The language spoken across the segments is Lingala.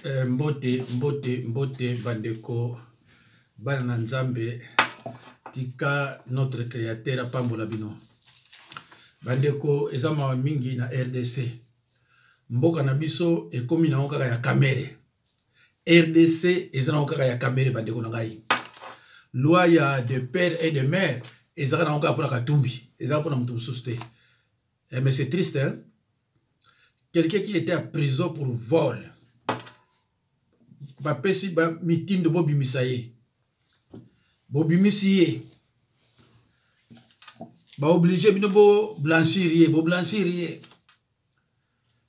Mbote, bandeko, bana nzambe, tika notre créateur apambola bino. Bandeko, ezama mingi na RDC. Mboka na biso, ekomi na okaka ya kamere. RDC, ezana okaka ya kamere, bandeko na ngai. Loi ya de père et de mère, ezaka na okaka pona katumbi. Ezaka pona mutu mususte. Mais c'est triste, hein? Quelqu'un qui était en prison pour vol. Bapesi ba mitim de Bobimisaye. Bobimisiye. Ba obligé bino bo blanchir.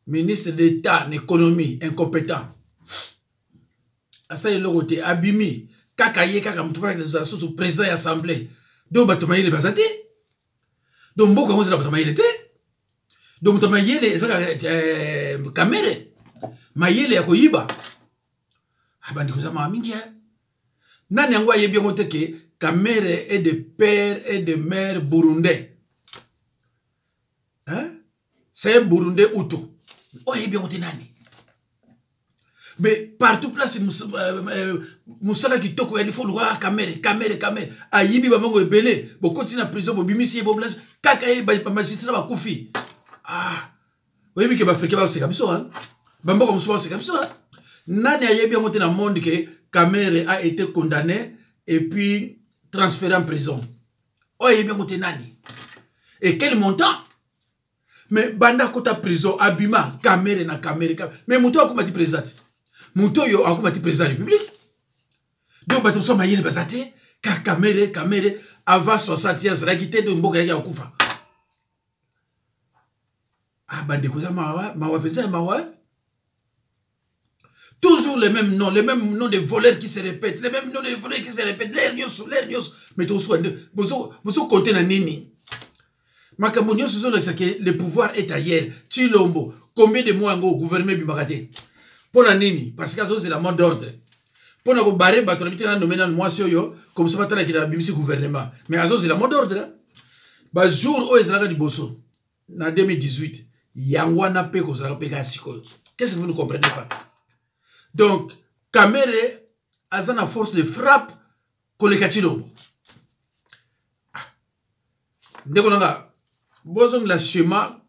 Ministre d'État en économie incompétent. Asa yelo côté abimi kakaye kaka mutufa les associations président de l'assemblée. Donc batomayele bazate. Donc mboka ngoza batomayele te. Donc mutamayele ezaka kamere. Mayele ya koyiba. Abandi kozama mingi. Nani yango ayebi ngo teke kamere est de père et de mère burundais. Hein? C'est un burundais Hutu. Oh yebi ngo te nani? Mais partout place musala kitoko il faut le voir kamere. Ayibi ba mongo ebele, bo continue na prison bo bimisi bo blanche kaka ye ba magistrat ba kufi. Ah. Oyebi ke ba africain ba se comme ça hein. Ba mboko musuba se comme ça. Nani ayebi ngo te na monde que Kamere a été condamné et puis transféré en prison. Oh, il y a bien nani. Et quel montant? Mais banda kota prison, abima, Kamere na Kamere. Mais mouto a dit président. Mouto yo a dit président de la République. Donc, bateau so mayele bazate, Kamere, avant 60 ans, la guité de Mboka ya kufa. Ah, bande koza mawa pesa mawa. Toujours les mêmes noms de voleurs qui se répètent, les mêmes noms de voleurs qui se répètent, l'air nyos, mais tout soit, vous comptez na nini. Makamonio se sont que le pouvoir est ailleurs. Chilombo, combien de mois au gouvernement bimakate? Pour la nini, parce que c'est la mode d'ordre. Pour la barrer, battre l'habitude à nommer dans le mois yo, comme ça va t'aller à la BBC gouvernement. Mais à c'est la mode d'ordre. Bah, jour où est-ce que du bosso? En 2018, Yangwana pe ko zara pe gasiko. Qu'est-ce que vous ne comprenez pas? Donc, Kamere a une force de frappe pour les Kachilombo. Dès qu'on a besoin de la schéma,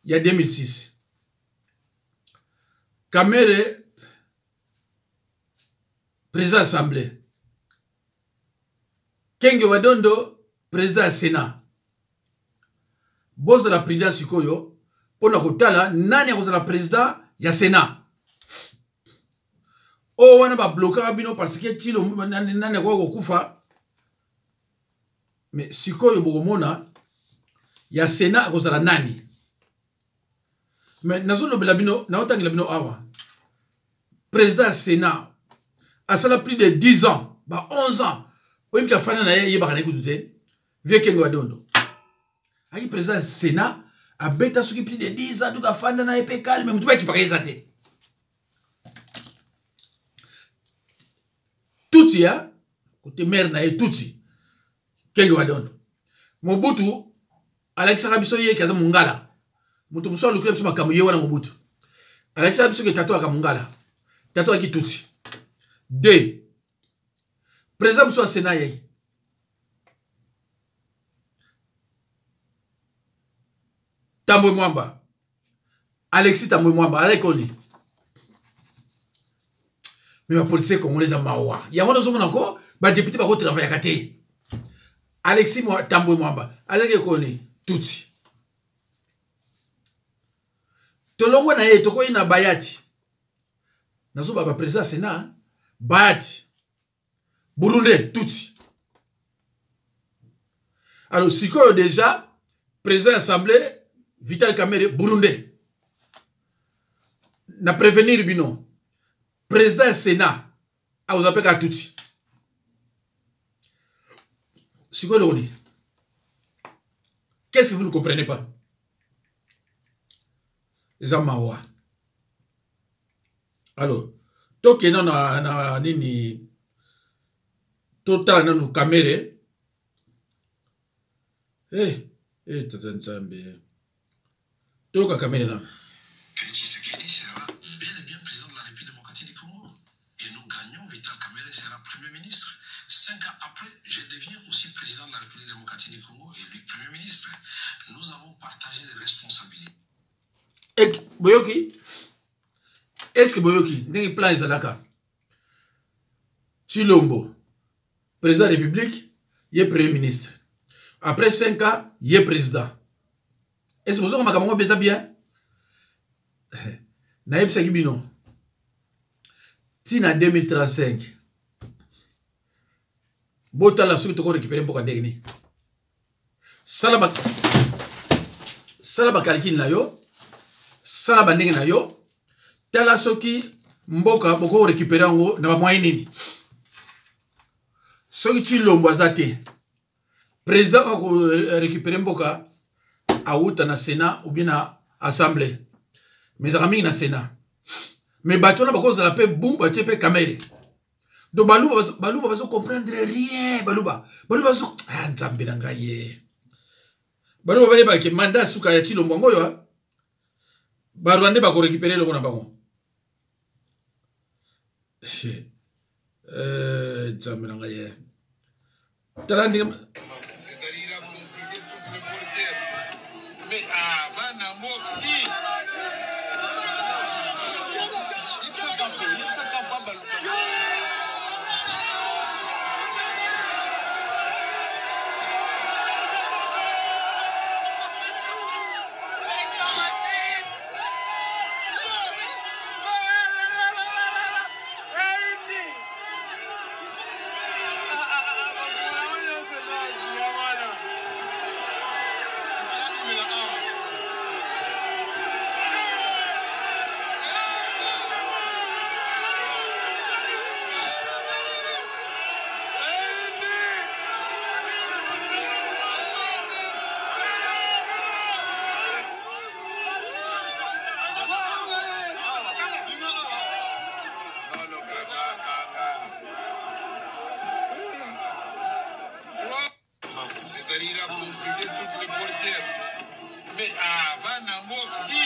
il y a 2006. Kamere, président de l'Assemblée. Kenge Wadondo, président du Sénat. Bozo la président Sikoyo, pour la Kotala, Nani a la président du Sénat. Oh, on a bloqué Abino parce que Tilo nane kwa kufa. Mais siko yo bogomona ya Sénat kozala nani. Mais nazolo belabino na otangi labino awa. Président Sénat a sala plus de 10 ans, ba 11 ans. Oyi ka fana na ye ba kana kutute. Vie kengo adondo. Aki président Sénat a beta suki plus de 10 ans duka fana na epé calme mais mutuba ki pakeza te. Touti ya, côté mère na ye touti. Kengo Wadondo. Mobutu, Alexa Rabiso ye kaza mungala. Mutu muso le club suma kamuye wana Mobutu. Alexa Rabiso ke tato aka mungala. Tato aki touti. 2. Président muso Sénat ye. Tambwe Mwamba. Alexis Tambwe Mwamba, alekoni. Mais les policiers congolais à Mawa. Il y a un autre encore, les députés qui travaillent à côté. Alexis Tambwe Mwamba, Alexis Kone, Tutsi. Tolongo na ye, toko ina Bayati. Nazo baba président Sénat, Bayati. Burundi, Tutsi. Alors, si quoi déjà, président de l'Assemblée, Vital Kamerhe, Burundi. Na prévenir bino. Président du Sénat, a vous appelez à Tutsi. C'est quoi le dit? Qu'est-ce que vous ne comprenez pas? Les Amawa. Alors, toi qui es dans la nini, total dans nos caméras, t'as ensemble. Toi qui caméra. Boyoki, est-ce que Boyoki, n'est plan Izalaka? Chilombo, président de la République, il est premier ministre. Après 5 ans, il est président. Est-ce que vous avez bien? Naïb Sakibino. Tina 2035. Bota la suite pour récupérer beaucoup d'egni. Salaba kalkin na yo. Salaba ndenge na yo. Tala soki mboka boko récupérer ngo na ba moyen nini. Soki Chilombo azate. Président a récupéré mboka a outa na Sénat ou bien na Assemblée. Mais amis na Sénat. Mais bateau na bako za la paix boum batie pe kamere. Donc Balouba va se comprendre rien. Balouba va se ah nzambe na ngaye. Balouba va yeba ke mandat suka ya Chilombo ngoyo. Barwande ba ko récupérer le na bango. Nzambe na ngaye. Talandi c'est-à-dire conclure toutes les frontières. Mais avant d'amour qui c'est-à-dire conclure toutes les frontières. Mais avant d'amour qui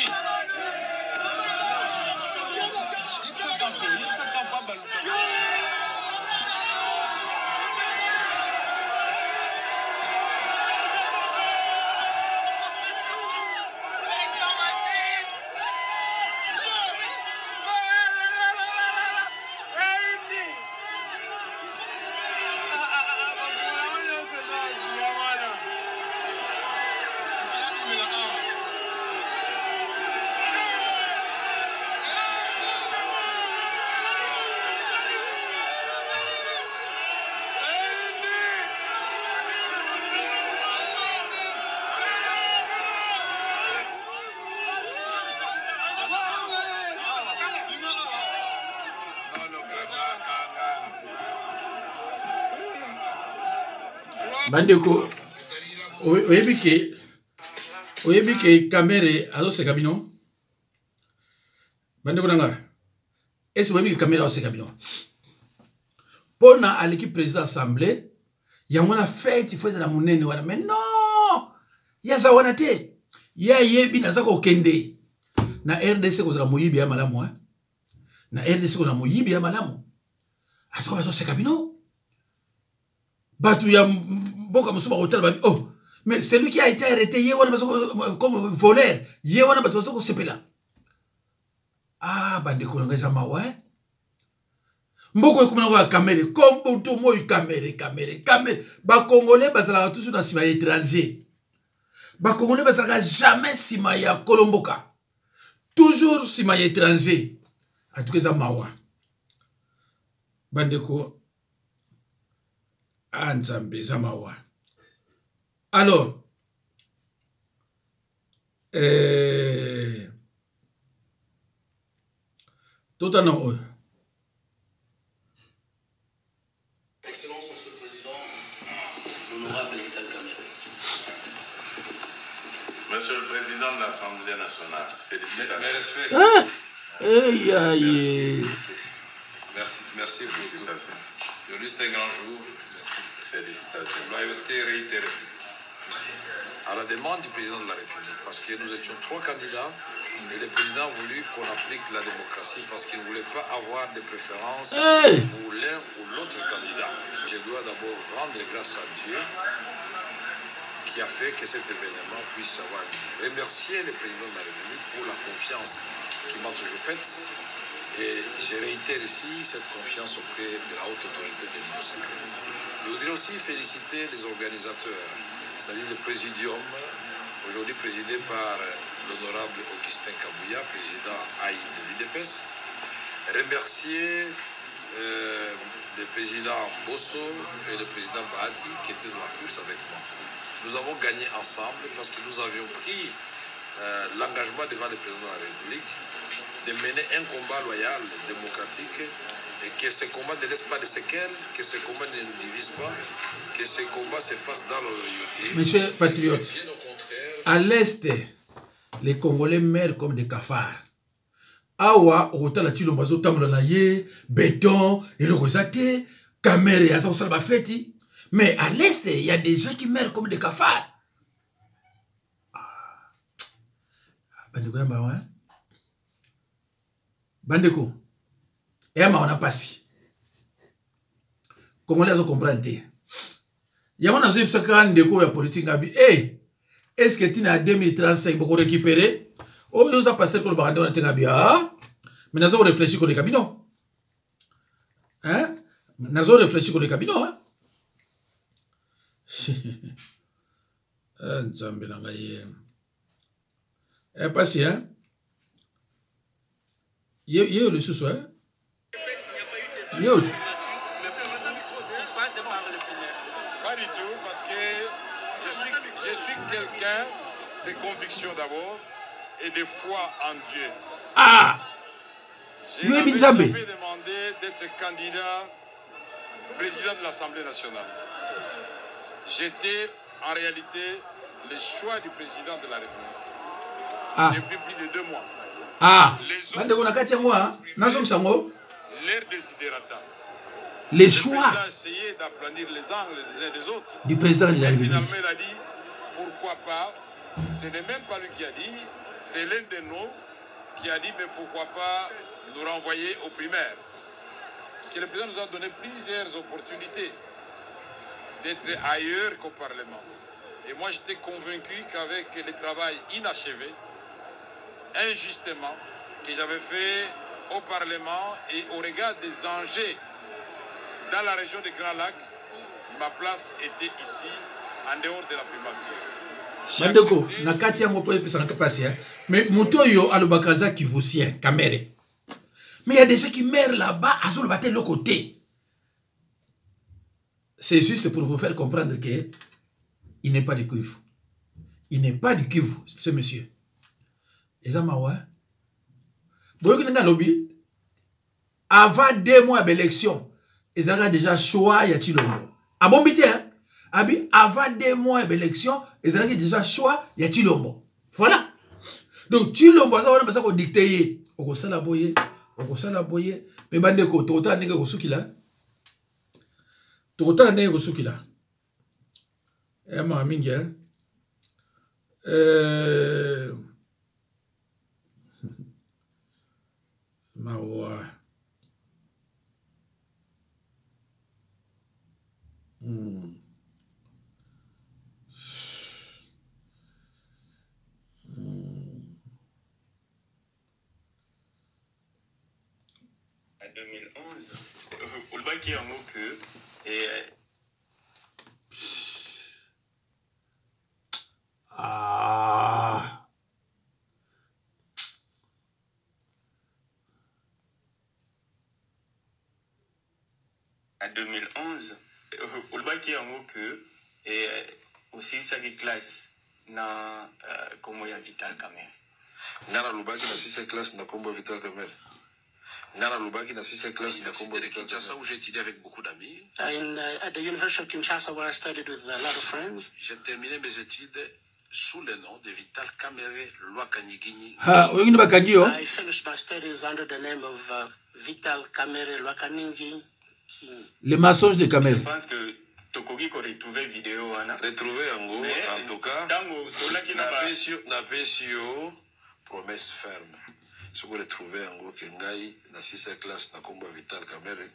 Bandeko oyebi ke kamere azo seka bino. Bandeko nanga. Est-ce oyebi ke kamere azo seka bino? Pona à l'équipe président assemblée, yangona fête il faut de la monene wana. Mais non! Ya za wana te. Ya yebi na zako kende. Na RDC ko za moyibi ya malamu hein. Na RDC ko na moyibi ya malamu. Atuko bazo seka bino. Batu ya Boka Moussouba Hotel Babi. Oh, mais celui qui a été arrêté hier, comme voleur, hier, on a battu ça au là. Ah, bande kolonga zama ouais. Mboko ekumana kwa kamere, comme tout moi kamere. Ba Congolais bazala toujours dans sima étranger. Ba Congolais bazala jamais sima ya Kolomboka. Toujours sima étranger. En tout cas zama ouais. Bande ko Anzambe Zamawa. Alors, tout en haut. Excellence, Monsieur le Président, l'honorable Vital Kamerhe. Monsieur le Président de l'Assemblée nationale, félicitations. Mes respects. Merci pour tout. Aujourd'hui, c'est un grand jour. Félicitations. Loyauté réitérée. À la demande du président de la République, parce que nous étions 3 candidats et le président a voulu qu'on applique la démocratie parce qu'il ne voulait pas avoir de préférence pour l'un ou l'autre candidat. Je dois d'abord rendre grâce à Dieu qui a fait que cet événement puisse avoir lieu. Remercier le président de la République pour la confiance qu'il m'a toujours faite. Et je réitère ici cette confiance auprès de la haute autorité de l'Union sacrée. Je voudrais aussi féliciter les organisateurs, c'est-à-dire le Présidium, aujourd'hui présidé par l'honorable Augustin Kabouya, président AI de l'UDPS. Remercier le président Bosso et le président Bahati qui étaient dans la course avec moi. Nous avons gagné ensemble parce que nous avions pris l'engagement devant le président de la République de mener un combat loyal, démocratique, et que ce combat ne laisse pas de séquelles, que ce combat ne nous divise pas, que ce combat se fasse dans la loyauté. Monsieur Patriote, à l'Est, les Congolais meurent comme des cafards. Awa, Rotala Chilombazo, Tamranaye, béton, et le Rosate, Kamere, Asa Salba Feti. Mais à l'Est, il y a des gens qui meurent comme des cafards. Bandeko Yamba, hein? Bandeko, Yamba, on a passé. Congolais, on comprend. Yama na zip sakran deko ya politique ngabi. Eh, est-ce que tu as 2035 pour récupérer? Oh, yo ça passer pour le barande on tenga bien. Mais nazo réfléchir pour les cabinets. Hein? Nazo réfléchir pour les cabinets, hein? Nzambe na ngaye. Eh passé hein? Yo le sous hein? Yo. Pas du tout, parce que je suis quelqu'un de conviction d'abord et de foi en Dieu. Ah! Je n'avais jamais demandé d'être candidat président de l'Assemblée nationale. J'étais en réalité le choix du président de la République depuis plus de 2 mois. Ah! Les désidérata. Les choix. Le président a essayé d'aplanir les angles des uns des autres. Du président de la République. Finalement, il a dit, pourquoi pas, ce n'est même pas lui qui a dit, c'est l'un de nous qui a dit, mais pourquoi pas nous renvoyer aux primaires. Parce que le président nous a donné plusieurs opportunités d'être ailleurs qu'au Parlement. Et moi, j'étais convaincu qu'avec le travail inachevé, injustement, que j'avais fait au Parlement et au regard des enjeux dans la région des Grands Lacs, ma place était ici, en dehors de la primature. Bandeko, nakati ya mopo epesa nakapasi hein. Mais Mutoyo alobakaza qui vous sien, Kamere. Mais il y a des gens qui meurent là-bas, à le battre de l'autre côté. C'est juste pour vous faire comprendre que il n'est pas du Kivu. Il n'est pas du Kivu, ce monsieur. Et ça m'a lobby. Avant 2 mois d'élection, ils avaient déjà choix ya Chilombo. Ah bon, bité, hein? Avant 2 mois d'élection, ils avaient déjà choix ya Chilombo. Voilà. Donc, Chilombo, ça va pas dicter. On s'en a boyé. Mais bandeko, tu as négé au soukila. Tu as négé au soukila. Eh, ma mingi, hein? Mawa. En 2011, au Baki en mot que en 2011, au Baki en mot que et aussi ça qui classe na comme il y a Vital Kamerhe. Ngana Lubaki na 6e classe na Kombo Vital Kamerhe. Ngana Lubaki na 6e classe na Kombo Vital Kamerhe. Où j'ai étudié avec beaucoup d'amis. At the University of Kinshasa, where I studied with a lot of friends. J'ai terminé mes études sous le nom de Vital Kamerhe Lwakanyigini. I finished my studies under the name of Vital Kamerhe Lwakanyigini. Les mensonges de Kamerhe. Je pense que Tokogi ko retrouver vidéo wana. Retrouver en tout cas. Tango sola ki na pesio promesse ferme. Si vous retrouvez en gros que ngai na 6e classe na Kombo Vital Kamerhe.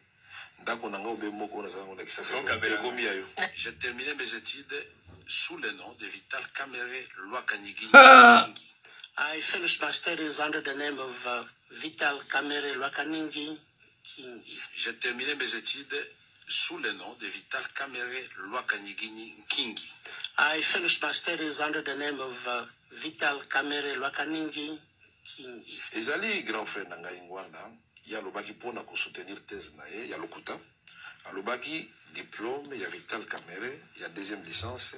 J'ai terminé mes études sous le nom de Vital Kamerhe Lwakanyigini. I finished my studies under the name of Vital Kamere Lwakaningi Kingi. J'ai terminé mes études sous le nom de Vital Kamere Lwakanyigini Kingi. I finished my studies under the name of Vital Kamere Lwakaningi Kingi. Ezali grand frère Nangai Ngwanda, ya lobaki pona ko soutenir thèse na ye, ya lokuta. Alobaki diplôme ya Vital Kamere, ya deuxième licence,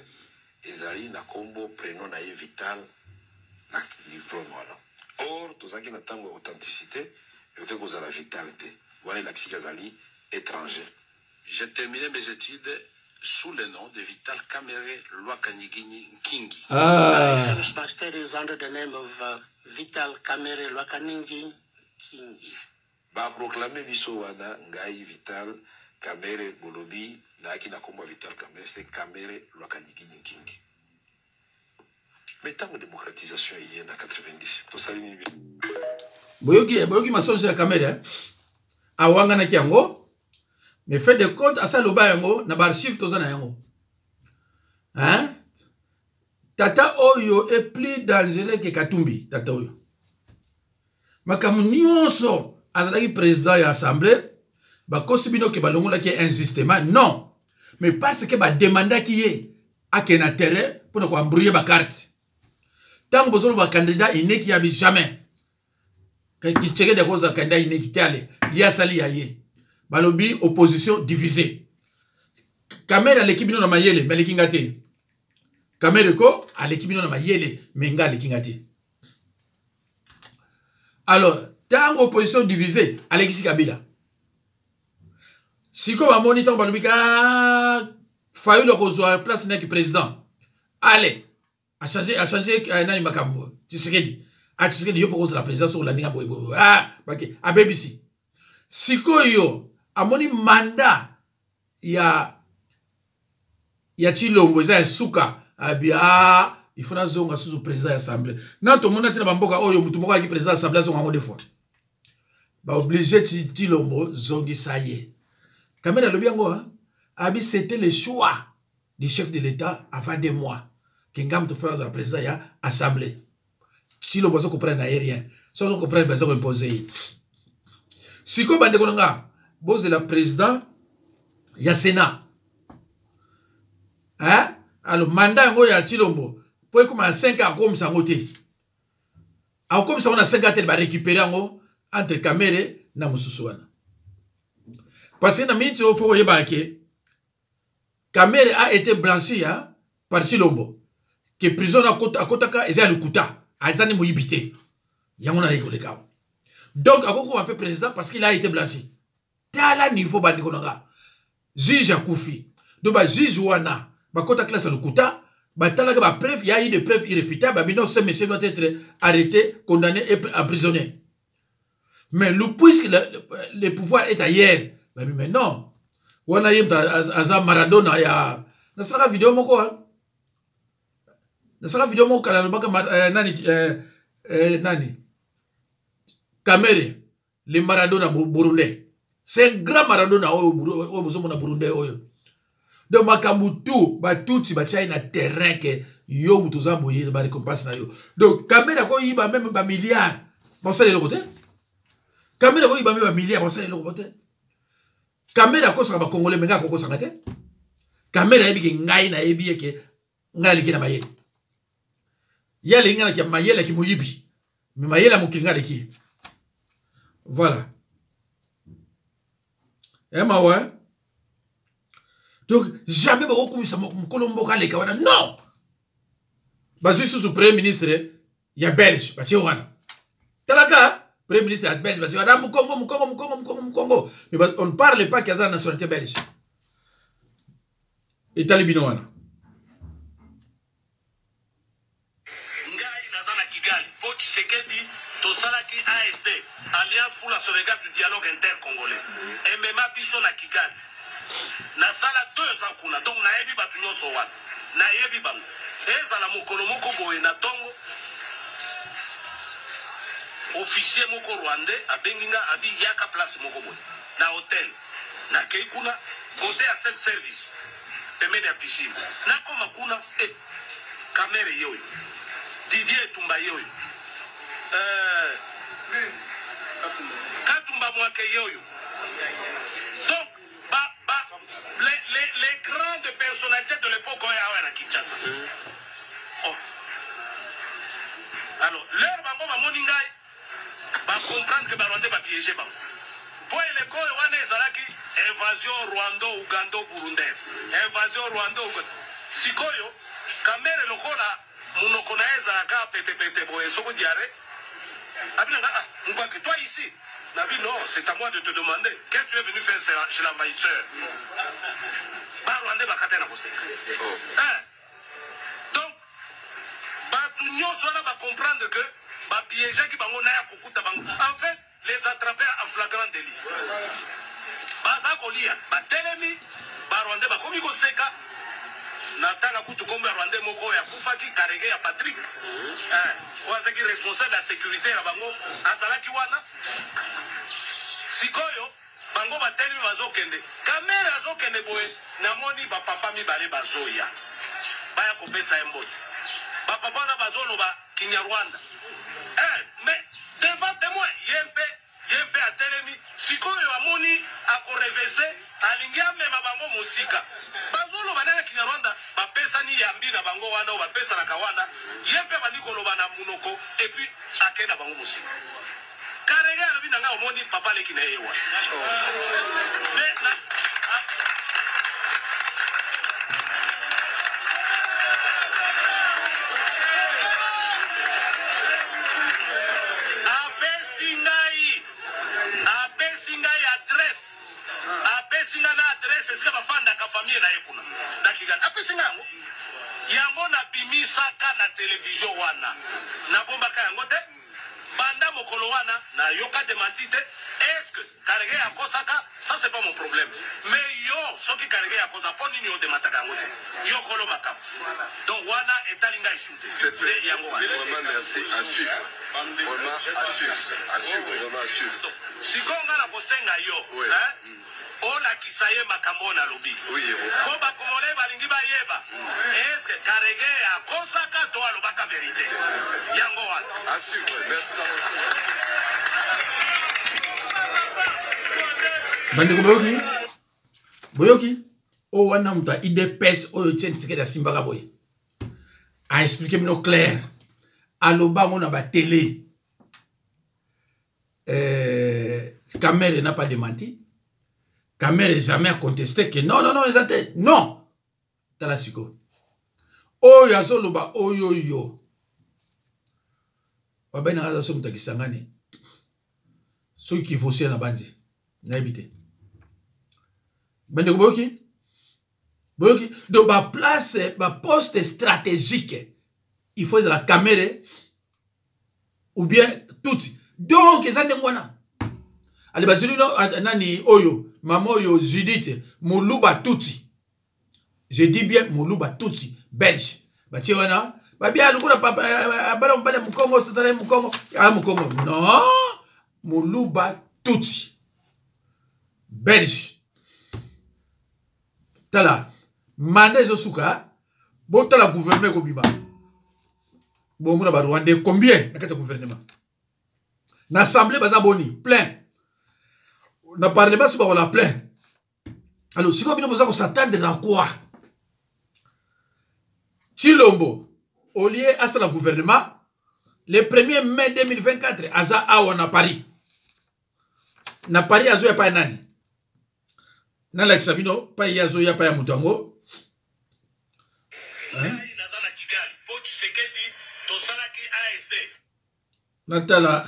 ezali na kombo prénom na ye Vital na diplôme wala. Or, tozaki na tango authenticité, et que vous avez vitalité. Voilà l'axi Zali étranger. J'ai terminé mes études sous le nom de Vital Kamere Lwakanyigini Kingi. I finished my studies under the name of Vital Kamere Lwakaningi Kingi. Ba proclamé biso wana ngai Vital Kamere Bolobi na aki na kombo Vital Kamere c'est Kamere Lwakanyigini Kingi. Mais tant de démocratisation il y a en 90. To salini boyoki masonso ya Kamere awanga na kiango. Mais fait de compte à ça le bas yango na archive tozana yango. Hein? Tata Oyo est plus dangereux que Katumbi, Tata Oyo. Makamu nyonso azalaki président ya assemblée, ba kosibino ke balongola ki insistement non. Mais parce que ba demanda ki ye akena terrain pour ne ko embrouiller ba carte. Tant bozolo ba candidat ineki ya bi jamais. Ki cheke de cause candidat ineki tale, ya sali ya ye. Balobi opposition divisée. Kamere à l'équipe na mayele mais lekingate. Kamere ko à l'équipe na mayele mais nga lekingate. Alors, tant opposition divisée Alexis Kabila. Si comme amoni tant balobi ka fayu le kozwa place na ki président. Allez, a changer nani makambo. Tshisekedi. A Tshisekedi yo poko la présidence sur la ninga boy. Ah, baki a BBC. Siko yo amoni manda ya Chilombo eza suka abia il faut na zonga sous président de l'assemblée na to mona tena bamboka oyo mutu moko aki président de l'assemblée zonga ngo deux fois ba obligé Chilombo zongi saye Kamera lobi yango abi c'était le choix du chef de l'état avant 2 mois que ngam to faire la président ya assemblée Chilombo zo comprendre na rien so zo comprendre ba zo imposer siko bande ko nga boze la président ya Sénat. Hein? Alors, mandat ngo ya Chilombo, pour comme 5 ans comme ça ngoté. Alors comme ça on a 5 ans tel ba récupérer ngo entre Kamere na mususuana. Parce que na minute au faut yeba ke Kamere a été blanchi par Chilombo. Que prison à kotaka eza lukuta, azani moyibité. Yango na rigoleka. Donc akoko un peu président parce qu'il a été blanchi. Tala niveau bandi konanga juge akufi do ba juge wana ba kota classe lukuta ba tala ka ba preuve il y a eu des preuves irréfutables ba non ce monsieur doit être arrêté condamné et emprisonné mais puisque le pouvoir est ailleurs ba mais non wana yemta aza Maradona ya na saka vidéo moko kala baka nani Kamere le Maradona burundais. C'est un grand Maradona au Burundais. Donc, Makamutu, Batouti, Bachaï na terrain que yo mutuza boye ba récompense na yo. Donc, Kamera ko yiba même ba milliard. Bon ça le côté. Kamera ko yiba même ba milliard, bon ça le côté. Kamera ko saka ba congolais menga ko saka te. Kamera yebi ke ngai na yebi ke ngali ke na mayele. Yale ngana ki mayele ki moyibi. Mais mayele mo kinga ki. Voilà. Ouais. Donc, jamais beaucoup ça Colombo les kawana. Non! Basu sous premier ministre, il y a Belge, Bachiwana. Talaka, premier ministre à Belge, Bachiwana, Congo. Mais on ne parle pas qu'il y a la nationalité belge. Et Talibinoana. Ngai nazana Kigali, pour Tshisekedi, Tosalaki ASD, Alliance pour la sauvegarde du dialogue intercongolais. Et même biso na Kigali. Na sala 2 ans kuna, donc na yebi batu nyonso wana. Na yebi bango. Ezala mokolo moko boye na tongo. Officier moko rwandais abenginga abi yaka place moko boye. Na hotel. Na kei kuna côté à self service. Pemene ya piscine. Na koma kuna Kamere yoyo. Didier Tumba yoyo. Katumba Mwakeyoyo. Donc, les grandes personnalités de l'époque à Kinshasa. Oh. Alors, leur bango va moningai va comprendre que Barwande va piéger bango. Pour les coins, on est zalaki invasion rwando-ugando-burundaise. Invasion rwando-ugando. Sikoyo, kamere lokola munoko na ezalaka pete boye soko diare. Abinanga mbaki toi ici. Nabi non, c'est à moi de te demander qu'est-ce que tu es venu faire chez l'envahisseur. Barwande va katena koseka. Donc Batunyo soit va comprendre que ba piéger qui bango na ya kukuta bango. En fait, les attraper en flagrant délit. Baza kolia, ba telemi, ba Rwanda ba komi koseka. Nataka kutu kombe Rwanda moko ya kufaki karege ya Patrick. Wazaki responsable de la sécurité ya bango azalaki wana. Sikoyo bango ba telemi bazokende. Kamera azokende boye namoni ba papa mibale bazoya. Baya kopesa embote. Ba papa na bazoloba Kinyarwanda. Mais devant témoin, yempe a telemi, sikoyo amoni a korevese, alingia mema bango musika. Bazolo banana Kinyarwanda, bapesa ni yambi na bango wana, ou bapesa na kawana, yempe bandiko loba na munoko, et puis akena bango musika. Karege alobi nanga omoni papa leki na ewa. Mais na apesinga na adresse sika bafanda ka famille na ekuna na Kigali apesinga yango yango na bimisaka na television wana na bombaka yango te banda mokolo wana na yoka demantite. Est-ce que Karege ya kosaka ça c'est pas mon problème, mais yo soki Karege ya kosa poni ni yo demataka yango te yo kolo makam. Donc wana etalinga ishute c'est yango wana vraiment merci à suivre vraiment à suivre vraiment à suivre sikonga na kosenga yo hein. Ola kisaye makambo na lobi. Oui, ko ba komole balingi ba yeba. Est-ce que Karege ya kosaka to alobaka vérité? Yango wana. À suivre. Merci Bandeko Boyoki. O wana muta IDPS oyo tien sike da simbaka boye. A expliquer mino clair. Aloba ngona ba télé. Kamere n'a pas démenti. Kamere jamais contesté que non, les athées, non. Talasiko. Oh, yazo loba, oh yo. Wabena raza so mutakisangani. So qui fossé na bandi. Na habité. Bande Boyoki. Donc, ba place, ba poste stratégique. Il faut la caméra. Ou bien, tout. Donc, ça n'est pas. Allez, basilino, nani, oyo. Maman yo Judith Moulouba Tutsi. Je dis bien Moulouba Tutsi, belge. Bachi wana, ba bien lukula papa bala mbale Mukongo, statale Mukongo, Mukongo. Non, Moulouba Tutsi. Belge. Tala, mande zosuka, bon tala gouvernement ko biba. Bon muna ba Rwanda combien na kata gouvernement. Na assemblée baza boni, plein. Na parlement sur la plein. Alors si vous avez s'attendre à quoi? Chilombo au lieu à ce gouvernement le 1er mai 2024 aza awa na Paris. Na Paris azo ya pa nani? Na la Sabino pa yazo ya pa ya mutango. Hein? Natala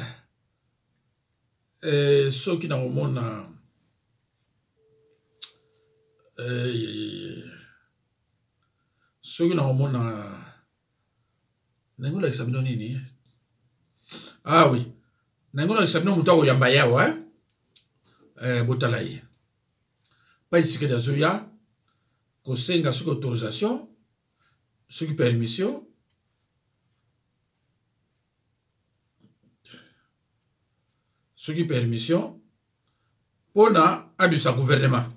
soki na omona soki na omona nango la sabino nini ah oui nango la sabino mutako yamba yawo botala ye pa isike da zoya ko senga soki autorisation soki permission ce qui permission pour na abisa gouvernement.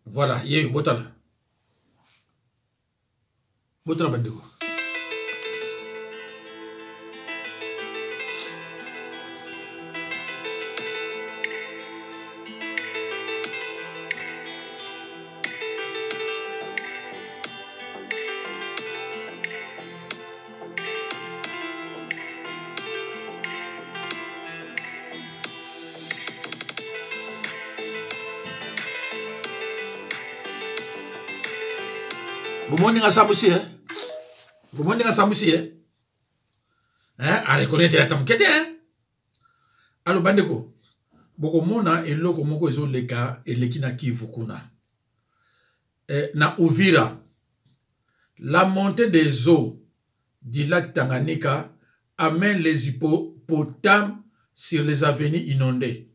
Voilà, il y a eu botala bandeko. Bomoninga Samousi, hein? Bomoninga Samousi, hein? À reconnaître la tamquette, hein? Alors, Bandeko, Bokomona et Loko Moko Ezo Leka et Lekina Kivukuna. Na Uvira, la montée des eaux du lac Tanganyika amène les hippopotames sur les avenues inondées.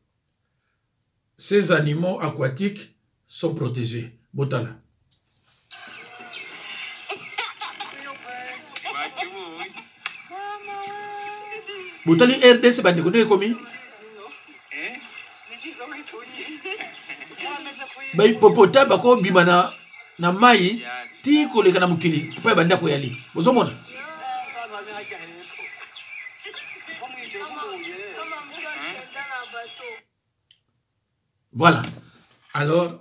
Ces animaux aquatiques sont protégés. Botala. Botali RDC Bandeko ne komi? Ba hippopotame bako bimana na mai ti koleka na mukili pa banda ko yali. Bozomona? Voilà. Alors,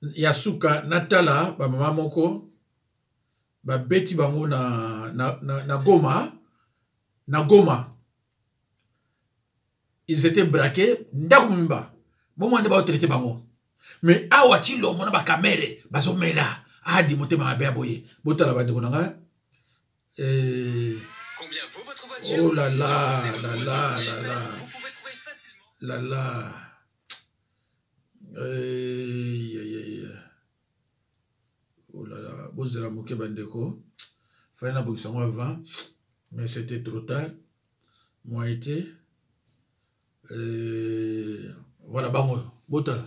Yasuka Natala, ba mama moko, ba beti bango na Goma, ils étaient braqués, ndakumba. Bon moi ne ba traiter bango. Mais awati lo mona ba kamere, bazo mela, adi motema ba boye. Botala ba ndeko nanga. Combien vaut votre voiture? Oh là là, là là, là là. Vous pouvez trouver facilement. Là là. Oh là là, Bozera Mouké Bandeko. Fallait la boxe avant, mais c'était trop tard. Moi été. Voilà, bango. Botala.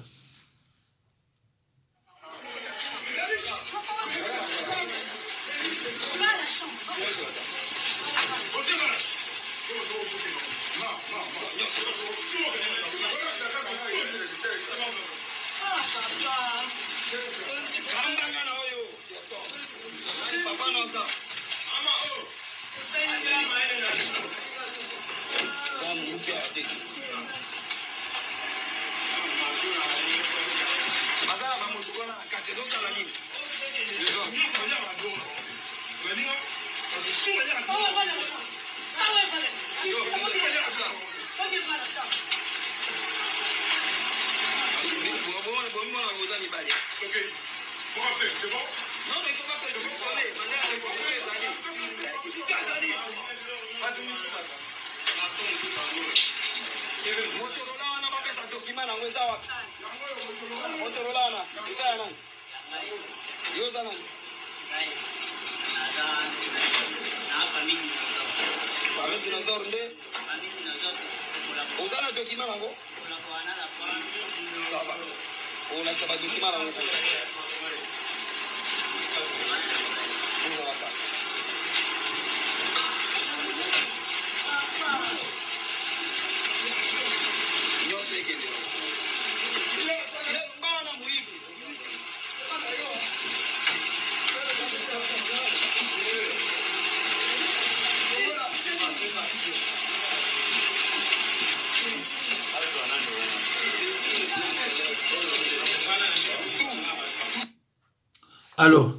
Alors,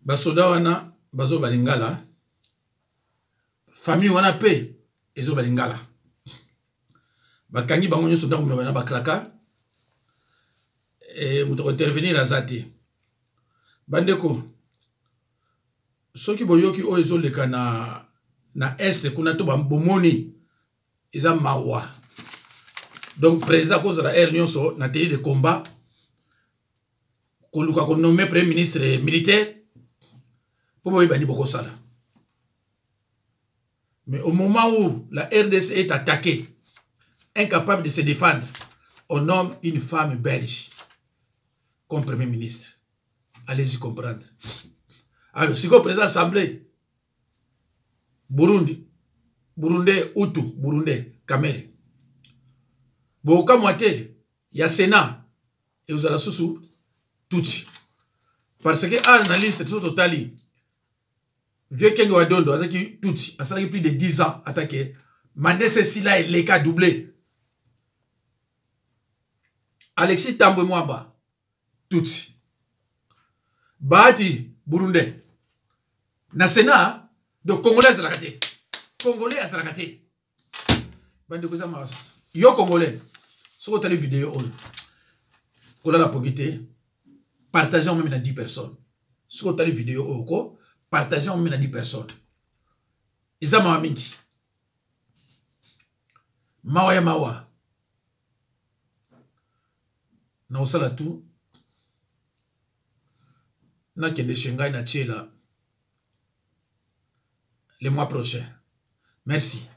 basoda wana bazo balingala, famille wana pe ezo balingala. Bakangi bango nyoso ndako mebana baklaka et muto intervenir azati. Bandeko soki boyoki o ezo leka na est kuna to bambomoni eza mawa. Donc président cause la R nyonso na télé de combat Koluka qu'on nommé premier ministre militaire pour bani boko sala. Mais au moment où la RDC est attaquée, incapable de se défendre, on nomme une femme belge comme premier ministre. Allez-y comprendre. Alors, si le président de l'Assemblée, Burundais, Hutu, Burundais, Kamere, Boka Moité, il y a Sénat, et vous allez sous tout. Parce que la liste tout total, vieux Kengo Adondo, tout, ça a plus de 10 ans attaqué. Mandé Cécile les cas doublés. Alexis Tambwe Mwamba, tout. Bahati Burundais. Na Sénat, de Congolais à la raté. Congolais à la raté. Bande de Marasso. Yo Congolais. Si vous avez vidéo, on a la poquité. Partagez même à 10 personnes. Si vous avez une vidéo, partagez en 10 personnes. Ils ont un mingi. Mawa ya mawa. Na osala tout. Na kende shengai na tchela le mois prochain. Merci.